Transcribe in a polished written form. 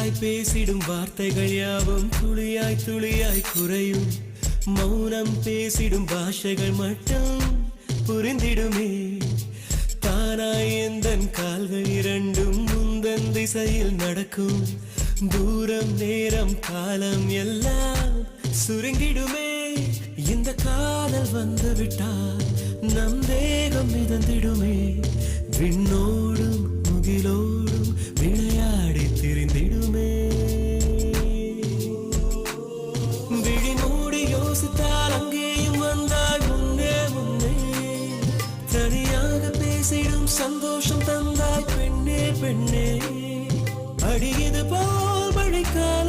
துளியாய் பேசிடும் வார்த்தைகள் யாவும் துளியாய் துளியாய் குறையும். மௌனம் பேசிடும் பாஷைகள் மட்டும் புரிந்திடுமே. தானாய் எந்தன் கால்கள் இரண்டும் முந்தன் திசையில் நடக்கும். தூரம் நேரம் காலம் எல்லாம் சுருங்கிடுமே. இந்த காதல் வந்து விட்டால் நம் தேகம் மிதந்திடுமே. விண்ணோடும் முகிலோடும் விளையாடி திரிந்திடுமே. விழி மூடி யோசித்தால் அங்கேயும் வந்தாய் முன்னே முன்னே. தனியாக பேசிடும் சந்தோஷம் தந்தாய் பெண்ணே பெண்ணே. அடியது போல் மழைக்கால்